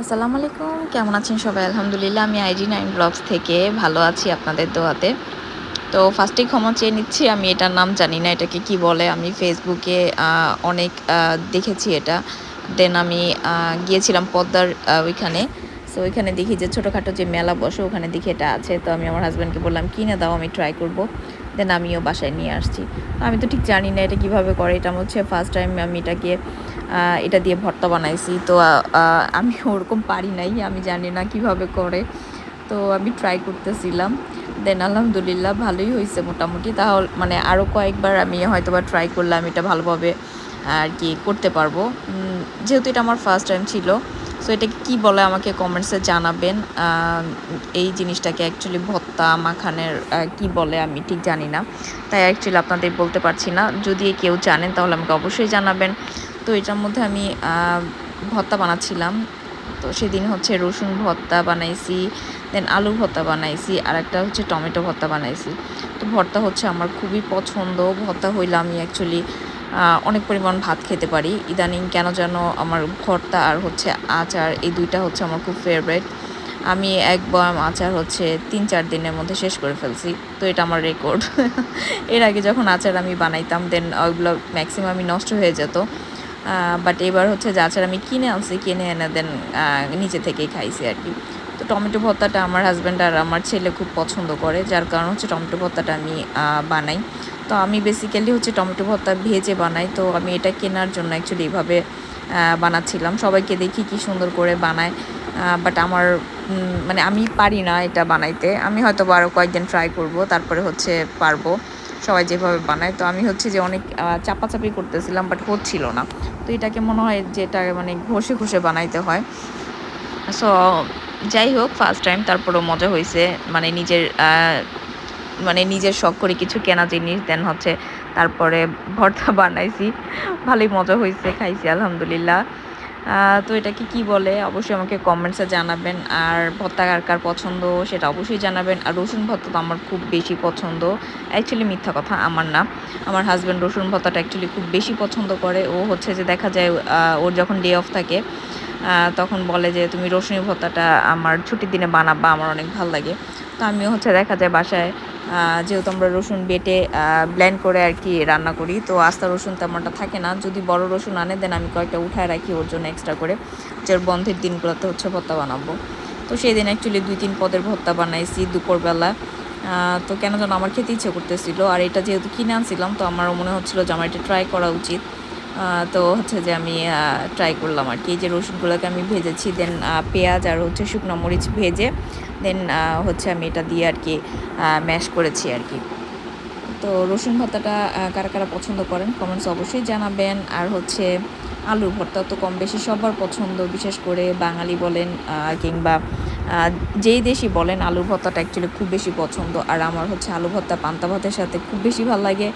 আসসালামু আলাইকুম, কেমন আছেন সবাই? আলহামদুলিল্লাহ আমি IG9 ব্লগস থেকে ভালো আছি আপনাদের দোয়াতে। তো ফার্স্টেই ক্ষমা চেয়ে নিচ্ছি, আমি এটার নাম জানি না এটাকে কি বলে। আমি ফেসবুকে অনেক দেখেছি এটা। দেন আমি গিয়েছিলাম পদ্মার ওইখানে। সো ওইখানে দেখি যে ছোটোখাটো যে মেলা বসে ওখানে দেখি এটা আছে। তো আমি আমার হাসব্যান্ডকে বললাম, "কিনে দাও, আমি ট্রাই করব।" দেন আমিও বাসায় নিয়ে আসছি। আমি তো ঠিক জানি না এটা কিভাবে করে। এটা হচ্ছে ফার্স্ট টাইম আমি এটাকে এটা দিয়ে ভর্তা বানাইছি। তো আমি ওরকম পারি নাই। আমি জানি না কিভাবে করে। তো আমি ট্রাই করতেছিলাম। দেন আলহামদুলিল্লাহ ভালোই হইছে মোটামুটি। মানে আরও কয়েকবার আমি হয়তোবা ট্রাই করলে আমি এটা ভালোভাবে আর কি করতে পারবো। যেহেতু এটা আমার ফার্স্ট টাইম ছিল। সো এটাকে কি বলে আমাকে কমেন্টসে জানাবেন। এই জিনিসটাকে অ্যাকচুয়ালি ভর্তা মাখানের কি বলে আমি ঠিক জানি না। তাই অ্যাকচুয়ালি আপনাদের বলতে পারছি না। যদি কেউ জানেন তাহলে আমাকে অবশ্যই জানাবেন। তো এটার মধ্যে আমি ভর্তা বানাচ্ছিলাম। তো সেদিন হচ্ছে রসুন ভর্তা বানাইছি, দেন আলু ভর্তা বানাইছি, আর একটা হচ্ছে টমেটো ভর্তা বানাইছি। তো ভর্তা হচ্ছে আমার খুবই পছন্দ। ভর্তা হইলে আমি অ্যাকচুয়ালি অনেক পরিমাণ ভাত খেতে পারি। ইদানিং কেন যেন আমার ভর্তা আর হচ্ছে আচার এই ২ টা হচ্ছে আমার খুব ফেভারিট। আমি এক বয়াম আচার হচ্ছে ৩-৪ দিনের মধ্যে শেষ করে ফেলছি। তো এটা আমার রেকর্ড। এর আগে যখন আচার আমি বানাইতাম দেন ওইগুলো ম্যাক্সিমামই নষ্ট হয়ে যেত। বাট এবার হচ্ছে যে আচার আমি কিনে আনছি, কিনে এনে দেন নিজে থেকেই খাইছি আরকি। তো টমেটো ভর্তাটা আমার হাসব্যান্ড আর আমার ছেলে খুব পছন্দ করে। যার কারণ হচ্ছে টমেটো ভর্তাটা আমি বানাই। তো আমি বেসিক্যালি হচ্ছে টমেটো ভর্তা ভেজে বানাই। তো আমি এটা কেনার জন্য অ্যাকচুয়ালি এভাবে বানাচ্ছিলাম। সবাইকে দেখি কি সুন্দর করে বানায়। বাট আমার মানে আমি পারি না এটা বানাইতে। আমি হয়তোবা আরও কয়েকদিন ট্রাই করব। তারপরে হচ্ছে পারবো। সবাই যেভাবে বানায়। তো আমি হচ্ছে যে অনেক চাপাচাপি করতেছিলাম বাট হচ্ছিল না। তো এটাকে মনে হয় যে এটা মানে ঘষে, ঘষে বানাইতে হয়। সো যাই হোক ফার্স্ট টাইম তারপরেও মজা হইছে। মানে নিজের শখ করে কিছু কেনা জিনিস দেন হচ্ছে তারপরে ভর্তা বানাইছি। ভালোই মজা হইছে, খাইছি আলহামদুলিল্লাহ। তো এটাকে কি বলে অবশ্যই আমাকে কমেন্টসে জানাবেন। আর ভর্তা কার পছন্দ সেটা অবশ্যই জানাবেন। আর রসুন ভর্তা তো আমার খুব বেশি পছন্দ। অ্যাকচুয়ালি মিথ্যা কথা আমার না। আমার হাসব্যান্ড রসুন ভর্তাটা অ্যাকচুয়ালি খুব বেশি পছন্দ করে। ও হচ্ছে যে দেখা যায় ওর যখন ডে অফ থাকে তখন বলে যে, "তুমি রসুন ভর্তাটা আমার ছুটির দিনে বানাবা, আমার অনেক ভাল লাগে।" তো আমিও হচ্ছে দেখা যায় বাসায় যেহেতু আমরা রসুন বেটে ব্লেন্ড করে আরকি রান্না করি। তো আস্ত রসুন তেমনটা থাকে না। যদি বড় রসুন আনে দেন আমি কয়েকটা উঠায় রাখি ওর জন্য এক্সট্রা করে। যে ওর বন্ধের দিনগুলোতে হচ্ছে ভর্তা বানাবো। তো সেদিন অ্যাকচুয়ালি ২-৩ পদের ভর্তা বানাইছি দুপুরবেলা। তো কেন যেন আমার খেতে ইচ্ছে করতেছিল। আর এটা যেহেতু কিনে আনছিলাম তো আমারও মনে হচ্ছিল যে আমার এটা ট্রাই করা উচিত। তো হচ্ছে যে আমি ট্রাই করলাম আরকি। এই যে রসুনগুলোকে আমি ভেজেছি দেন পেঁয়াজ আর হচ্ছে শুকনো মরিচ ভেজে দেন হচ্ছে আমি এটা দিয়ে আরকি ম্যাশ করেছি আরকি। তো রসুন ভর্তাটা কারা পছন্দ করেন কমেন্টসে অবশ্যই জানাবেন। আর হচ্ছে আলুর ভর্তা তো কম বেশি সবার পছন্দ। বিশেষ করে বাঙালি বলেন কিংবা যেই দেশই বলেন আলুর ভর্তাটা অ্যাকচুয়ালি খুব বেশি পছন্দ। আর আমার হচ্ছে আলু ভর্তা পান্তা ভাতের সাথে খুব বেশি ভাল লাগে।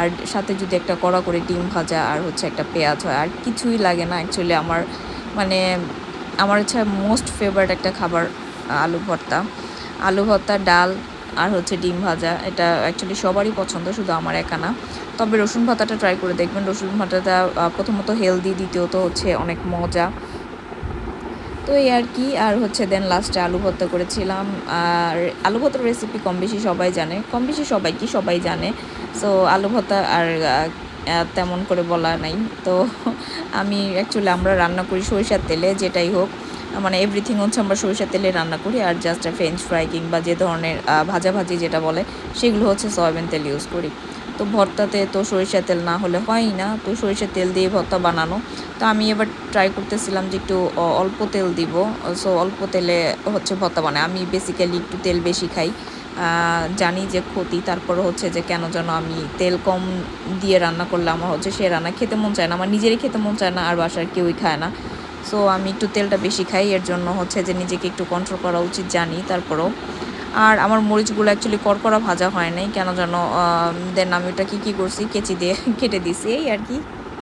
আর সাথে যদি একটা কড়া করে ডিম ভাজা আর হচ্ছে একটা পেঁয়াজ হয় আর কিছুই লাগে না অ্যাকচুয়ালি মানে আমার হচ্ছে মোস্ট ফেভারিট একটা খাবার আলু ভর্তা। আলু ভর্তা, ডাল আর হচ্ছে ডিম ভাজা। এটা অ্যাকচুয়ালি সবারই পছন্দ, শুধু আমার একা না। তবে রসুন ভর্তাটা ট্রাই করে দেখবেন। রসুন ভর্তাটা প্রথমত হেলদি, দ্বিতীয়ত হচ্ছে অনেক মজা। তো এই আরকি। আর হচ্ছে দেন লাস্টে আলু ভর্তা করেছিলাম। আর আলু ভর্তার রেসিপি কম বেশি সবাই জানে। কম বেশি সবাই কি সবাই জানে। সো আলু ভর্তা আর তেমন করে বলা নাই। তো আমি অ্যাকচুয়ালি আমরা রান্না করি সরিষার তেলে যেটাই হোক। মানে এভরিথিং হচ্ছে আমরা সরিষার তেলে রান্না করি। আর জাস্ট ফ্রেঞ্চ ফ্রাই কিংবা যে ধরনের ভাজাভাজি যেটা বলে সেগুলো হচ্ছে সয়াবিন তেল ইউজ করি। তো ভর্তাতে তো সরিষার তেল না হলে হয়ই না। তো সরিষার তেল দিয়ে ভর্তা বানানো। তো আমি এবার ট্রাই করতেছিলাম যে একটু অল্প তেল দিব। সো অল্প তেলে হচ্ছে ভর্তা বানাই। আমি বেসিক্যালি একটু তেল বেশি খাই। জানি যে ক্ষতি, তারপরে হচ্ছে যে কেন যেন আমি তেল কম দিয়ে রান্না করলে আমার হচ্ছে সে রান্না খেতে মন চায় না। আমার নিজেরই খেতে মন চায় না আর বাসার কেউই খায় না। সো আমি একটু তেলটা বেশি খাই। এর জন্য হচ্ছে যে নিজেকে একটু কন্ট্রোল করা উচিত জানি তারপরেও। আর আমার মরিচগুলো অ্যাকচুয়ালি কড়কড়া ভাজা হয় নাই। কেন যেন দেন আমি ওটা কি করছি কেচি দিয়ে কেটে দিছি এই আরকি।